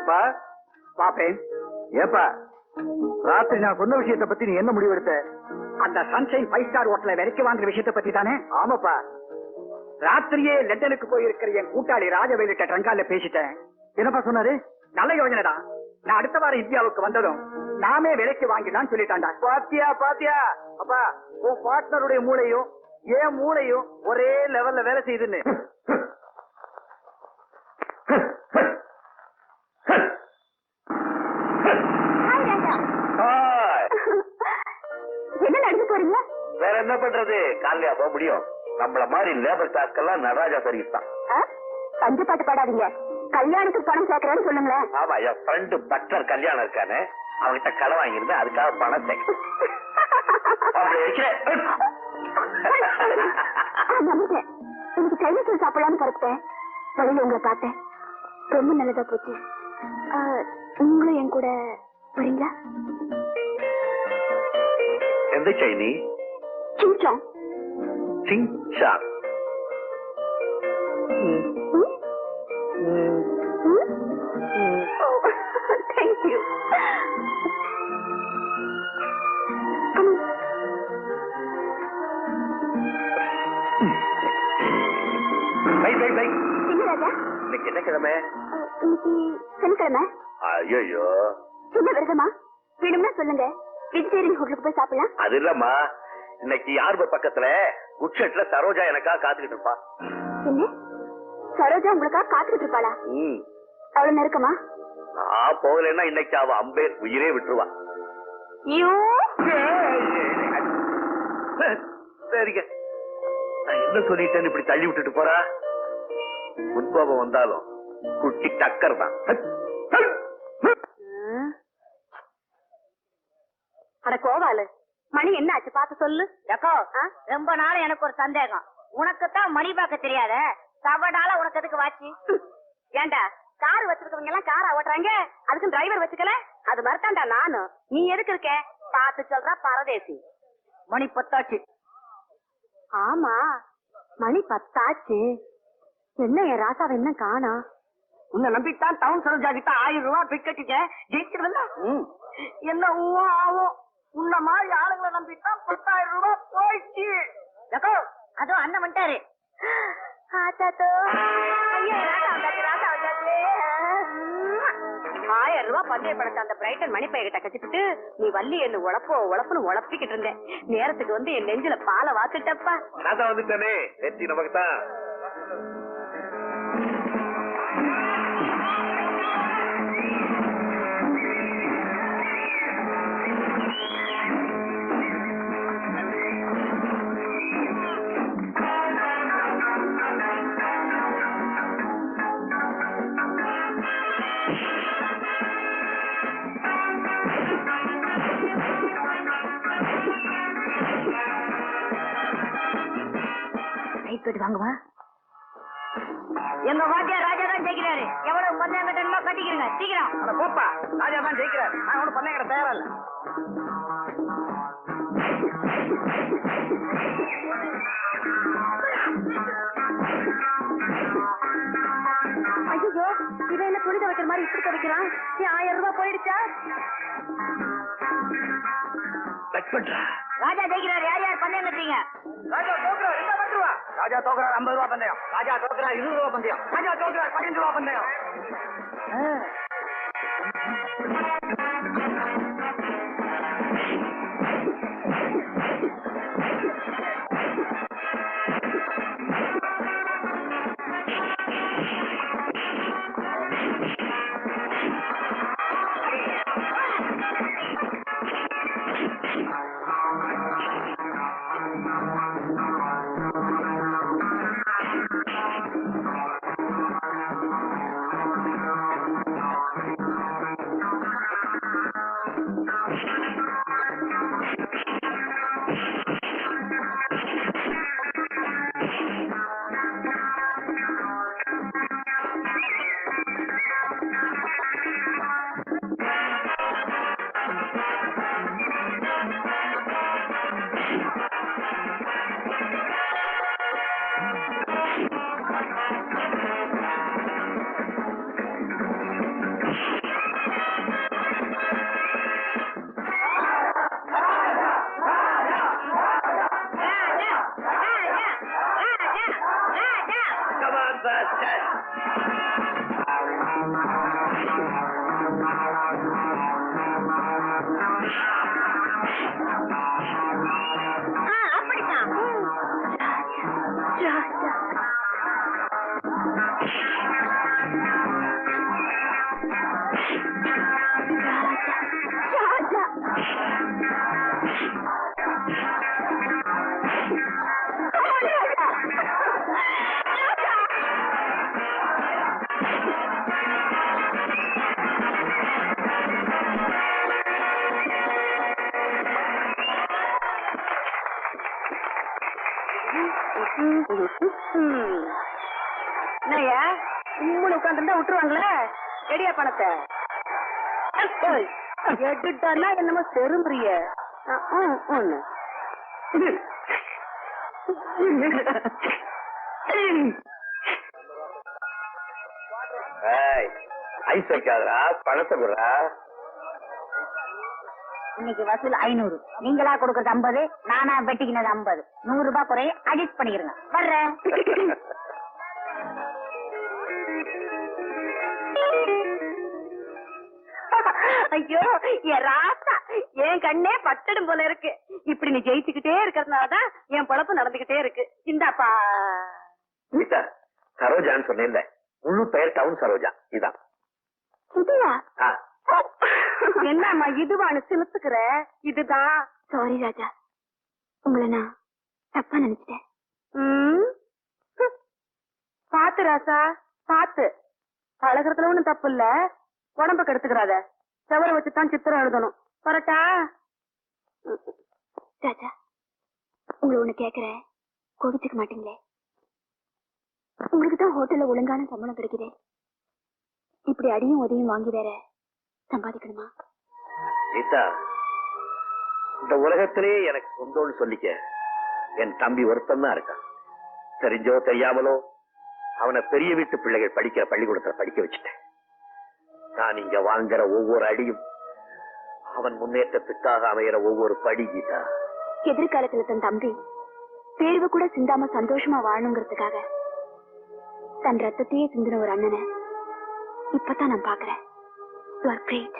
அப்பா பாப்பேன். ஏப்பா ராத்திரி நான் சொன்ன விஷயத்தை பத்தி நீ என்ன முடிவு எடுத்த? அந்த சன்ஷைன் 5 ஸ்டார் ஹோட்டலை விலைக்கு வாங்குற விஷயத்தை பத்தி தானே? ஆமாப்பா. ராத்திரியே லண்டனுக்கு போயிருக்கிற என் கூட்டாளி ராஜவேலிட்ட ட்ரங்கால பேசிட்டேன். என்னப்பா சொன்னாரு? நல்ல யோஜனை தான். நான் அடுத்த வாரம் இந்தியாவுக்கு வந்ததும் நாமே விலைக்கு வாங்கிடலாம் சொல்லிட்டாண்டா. பாத்தியா பாத்தியா அப்பா, உன் பார்ட்னருடைய மூளையும் என் மூளையும் ஒரே லெவல்ல வேலை செய்யுதுன்னு. என்ன நடந்து போறீங்க? வேற என்ன பண்றது, காலையா போக முடியும். நம்மள மாதிரி லேபர் டாஸ்கெல்லாம் நடராஜா சர்வீஸ் தான். பஞ்சு பாட்டு பாடாதீங்க, கல்யாணத்துக்கு பணம் சேர்க்கறேன்னு சொல்லுங்களேன். ஆமா, என் ஃப்ரெண்டு பட்லர் கல்யாணம் இருக்கானே, அவங்கிட்ட கடன் வாங்கியிருந்தேன், அதுக்காக பணம் சேர்க்க. எனக்கு சைனீஸ் சாப்பிடலான்னு படுத்தேன். வழியில உங்களை பார்த்தேன், ரொம்ப நல்லதா போச்சு. நீங்களும் என் கூட வரீங்களா? எந்த சைனி? சிங்சாங். சிங்சாங். Thank you. என்ன ராஜா? இன்னைக்கு என்ன கிழமை? இன்னைக்கு சனிக்கிழமை. ஐயோ, என்ன விரதமா? வேணும்னா சொல்லுங்க, வெஜிடேரியன் ஹோட்டலுக்கு போய் சாப்பிடலாம். அது இல்லம்மா, இன்னைக்கு யார் பக்கத்துல குட்ஷெட்ல சரோஜா எனக்கா காத்துக்கிட்டு இருப்பா. என்ன, சரோஜா உங்களுக்கா காத்துக்கிட்டு இருப்பாளா? அவ்வளவு நெருக்கமா? நான் போகலன்னா இன்னைக்கு அவ அம்பேர் உயிரே விட்டுருவா. ஐயோ, சரிங்க, நான் என்ன சொல்லிட்டேன்னு இப்படி தள்ளி விட்டுட்டு போறா? முன்கோபம் வந்தாலும் குட்டி டக்கர் தான். அட கோவாலு, மணி என்ன ஆச்சு பார்த்து சொல்லு. எக்கோ, ரொம்ப நாள் எனக்கு ஒரு சந்தேகம். உனக்குத்தான் மணி பார்க்க தெரியாத, சவடால உனக்கு எதுக்கு வாச்சு? ஏண்டா, கார் வச்சிருக்கவங்க எல்லாம் காரா ஓட்டுறாங்க, அதுக்கு டிரைவர் வச்சுக்கல? அது மாதிரிதான்டா நானும். நீ எதுக்கு இருக்க பார்த்து சொல்றா பரதேசி. மணி 10 ஆச்சு. ஆமா, மணி 10 ஆச்சு. என்ன என் ராசாவை என்ன காணா? உன்னை நம்பித்தான் டவுன் சரோஜா கிட்ட 1000 ரூபாய் பிக் கட்டிக்க ஜெயிச்சிருவல்ல. என்ன ஆகும்? உன்ன மாதிரி ஆளுங்களை நம்பித்தான் 10,000 ரூபாய் போயிடுச்சு. எக்கோ, அதுவும் அண்ணன் வந்துட்டாரு. 1000 ரூபாய் பந்தய படத்தை அந்த பிரைட்டன் மணிப்பைய கிட்ட கட்டிட்டு நீ வள்ளி என்ன உழப்புன்னு உழப்பிக்கிட்டு இருந்தேன். நேரத்துக்கு வந்து என் நெஞ்சில பாலை வாத்துட்டப்பா. நான் தான் வந்துட்டேனே, வெற்றி நமக்கு தான். வாங்குவா, எங்க வாத்தியார் ராஜா தான் ஜெயிக்கிறாரு. எவ்வளவு பந்தயம் கட்டணுமோ கட்டிக்கிறீங்க சீக்கிரம். அட போப்பா, ராஜா தான் ஜெயிக்கிறார். நான் ஒன்னும் பண்ண தயாரா இல்ல. ஐயோ, இவன் என்ன துணி துவைக்கிற மாதிரி இப்படி துவைக்கிறான்? 1000 ரூபாய் போயிடுச்சா? ராஜா ஜெயிக்கிறார். யார் யார் பந்தயம் கட்டுறீங்க? ராஜா தோக்குறார் 50 ரூபா. ராஜா தோக்குறார் 50 ரூபா பந்தயம். ராஜா தோக்குறார் 20 ரூபா பந்தயம். ராஜா தோக்குறார் 15 ரூபா பந்தயம். bastard. அப்படித்தான். ராஜா ராஜா என்னய்யா உம்முன்னு உட்காந்துருந்தா விட்டுருவாங்களே, எடியா பணத்தை எடுத்தான்னா என்னமோ செரும்புறிய ஒண்ணு ஐஸ் வைக்காதரா, பணத்தை விடுறா. இன்னைக்கு வசூல் 500. நீங்களா கொடுக்கறது 50, நானா வெட்டிக்கினது 50. 100 ரூபாய் குறைய அட்ஜஸ்ட் பண்ணிக்கிறேங்க. வர்றேன். ஐயோ என் ராசா, என் கண்ணே பட்டடும் போல இருக்கு. இப்படி நீ ஜெயிச்சுக்கிட்டே இருக்கிறதுனாலதான் என் பொழப்பு நடந்துகிட்டே இருக்கு. இந்தாப்பா. கீதா, சரோஜான்னு சொன்னேன்ல, முழு பெயர் டவுன் சரோஜா. இதான். இதுவா? ஆ. என்னம்மா இதுவான்னு சிலுத்துக்கிற? இதுதான். சாரி ராஜா, உங்களை நான் தப்பா நினைச்சிட்டேன். பாத்து ராசா, பாத்து. பழகிறதுல ஒண்ணும் தப்பு இல்ல, உடம்ப கெடுத்துக்கிறாத. செவரை வச்சுதான் சித்திரம் எழுதணும். கரெக்டா? ராஜா, உங்களை ஒண்ணு கேக்குறேன், கோவிச்சுக்க மாட்டீங்களே? உங்களுக்கு தான் ஹோட்டல்ல ஒழுங்கான சம்பளம் கிடைக்குதே, இப்படி அடியும் உதவியும் வாங்கி வேற சம்பாதிக்கணுமா? கீதா, இந்த உலகத்திலே எனக்கு சொந்தம்னு சொல்லிக்க என் தம்பி ஒருத்தன் தான் இருக்கான். தெரிஞ்சோ தெரியாமலோ அவனை பெரிய வீட்டு பிள்ளைகள் படிக்கிற பள்ளிக்கூடத்துல படிக்க வச்சுட்டேன். நான் இங்க வாங்குற ஒவ்வொரு அடியும் அவன் முன்னேற்றத்துக்காக அமைகிற ஒவ்வொரு படி. கீதா, எதிர்காலத்துல தன் தம்பி தேர்வு கூட சிந்தாம சந்தோஷமா வாழணுங்கிறதுக்காக தன் ரத்தத்தையே சிந்தின ஒரு அண்ணனை இப்பதான் நான் பாக்குறேன். You are great.